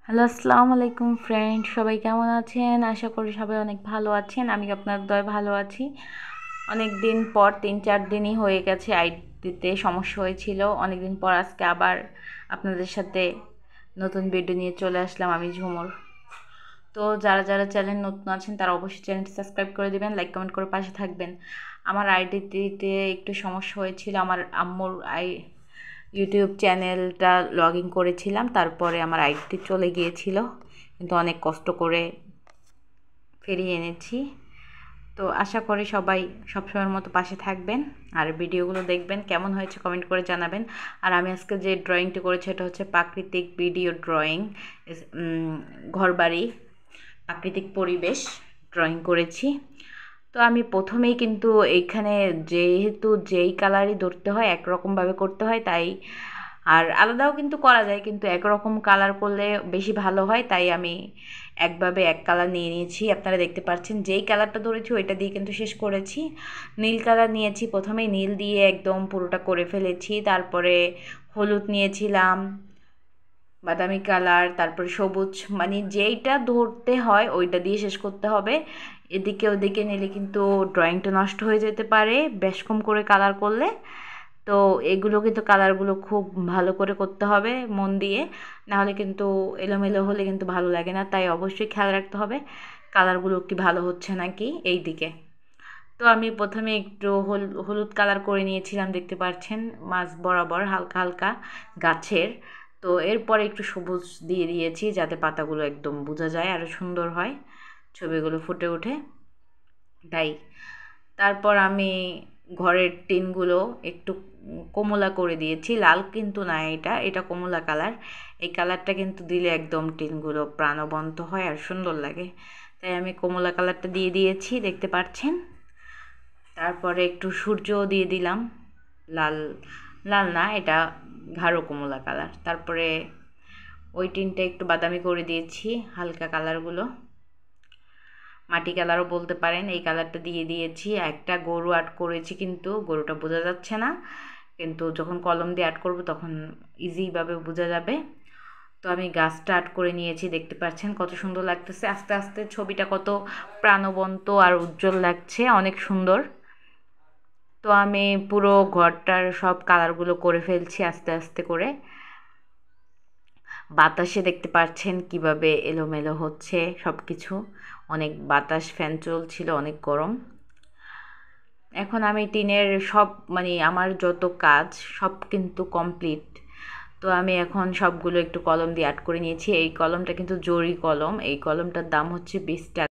Hello, আসসালামু আলাইকুম friend, সবাই কেমন আছেন? আশা করি সবাই অনেক ভালো আছেন। আমি আপনার দয় ভালো আছি। অনেক দিন পর 3-4 দিনই হয়ে গেছে আইডিতে সমস্যা হয়েছিল। অনেক দিন পর আজকে আবার আপনাদের সাথে নতুন ভিডিও নিয়ে চলে আসলাম আমি ঝুমুর। তো যারা যারা চ্যানেল নতুন আছেন তারা অবশ্যই চ্যানেলটি সাবস্ক্রাইব করে দেবেন, লাইক কমেন্ট করে পাশে থাকবেন। আমার আইডিতে একটু সমস্যা হয়েছিল। আমার আম্মুর ইউটিউব চ্যানেলটা লগ ইন করেছিলাম, তারপরে আমার আইডিটি চলে গিয়েছিল, কিন্তু অনেক কষ্ট করে ফিরিয়ে এনেছি। তো আশা করি সবাই সবসময়ের মতো পাশে থাকবেন আর ভিডিওগুলো দেখবেন, কেমন হয়েছে কমেন্ট করে জানাবেন। আর আমি আজকে যে ড্রয়িংটি করেছি এটা হচ্ছে প্রাকৃতিক ভিডিও ড্রয়িং, ঘরবাড়ি, প্রাকৃতিক পরিবেশ ড্রয়িং করেছি। তো আমি প্রথমেই কিন্তু এইখানে যেহেতু যেই কালারই ধরতে হয় একরকমভাবে করতে হয়, তাই আর আলাদাও কিন্তু করা যায়, কিন্তু একরকম কালার করলে বেশি ভালো হয়, তাই আমি একভাবে এক কালার নিয়ে নিয়েছি। আপনারা দেখতে পাচ্ছেন যেই কালারটা ধরেছি ওইটা দিয়ে কিন্তু শেষ করেছি। নীল কালার নিয়েছি, প্রথমেই নীল দিয়ে একদম পুরোটা করে ফেলেছি। তারপরে হলুদ নিয়েছিলাম, বাদামি কালার, তারপর সবুজ, মানে যেইটা ধরতে হয় ওইটা দিয়ে শেষ করতে হবে। এদিকে ওদিকে নিলে কিন্তু ড্রয়িংটা নষ্ট হয়ে যেতে পারে বেশ কম করে কালার করলে। তো এগুলো কিন্তু কালারগুলো খুব ভালো করে করতে হবে মন দিয়ে, নাহলে কিন্তু এলোমেলো হলে কিন্তু ভালো লাগে না। তাই অবশ্যই খেয়াল রাখতে হবে কালারগুলো কি ভালো হচ্ছে নাকি এই দিকে। তো আমি প্রথমে একটু হলুদ কালার করে নিয়েছিলাম, দেখতে পাচ্ছেন মাঝ বরাবর হালকা হালকা গাছের। তো এরপরে একটু সবুজ দিয়ে দিয়েছি যাতে পাতাগুলো একদম বোঝা যায় আরও সুন্দর হয়, ছবিগুলো ফুটে ওঠে তাই। তারপর আমি ঘরের টিনগুলো একটু কমলা করে দিয়েছি, লাল কিন্তু না, এটা এটা কমলা কালার। এই কালারটা কিন্তু দিলে একদম টিনগুলো প্রাণবন্ত হয় আর সুন্দর লাগে, তাই আমি কমলা কালারটা দিয়ে দিয়েছি, দেখতে পাচ্ছেন। তারপরে একটু সূর্যও দিয়ে দিলাম, লাল লাল না, এটা গাঢ় কমলা কালার। তারপরে ওই টিনটা একটু বাদামি করে দিয়েছি, হালকা কালারগুলো মাটি কালারও বলতে পারেন, এই কালারটা দিয়ে দিয়েছি। একটা গরু আর্ট করেছি, কিন্তু গরুটা বোঝা যাচ্ছে না, কিন্তু যখন কলম দিয়ে আর্ট করব তখন ইজিভাবে বোঝা যাবে। তো আমি গাছটা আর্ট করে নিয়েছি, দেখতে পাচ্ছেন কত সুন্দর লাগতেছে। আস্তে আস্তে ছবিটা কত প্রাণবন্ত আর উজ্জ্বল লাগছে, অনেক সুন্দর। তো আমি পুরো ঘরটার সব কালারগুলো করে ফেলছি আস্তে আস্তে করে। বাতাসে দেখতে পাচ্ছেন কিভাবে এলোমেলো হচ্ছে সব কিছু, অনেক বাতাস, ফ্যান চলছিল, অনেক গরম। এখন আমি টিনের সব, মানে আমার যত কাজ সব কিন্তু কমপ্লিট। তো আমি এখন সবগুলো একটু কলম দিয়ে আর্ট করে নিয়েছি। এই কলমটা কিন্তু জরি কলম, এই কলমটার দাম হচ্ছে 20 টাকা।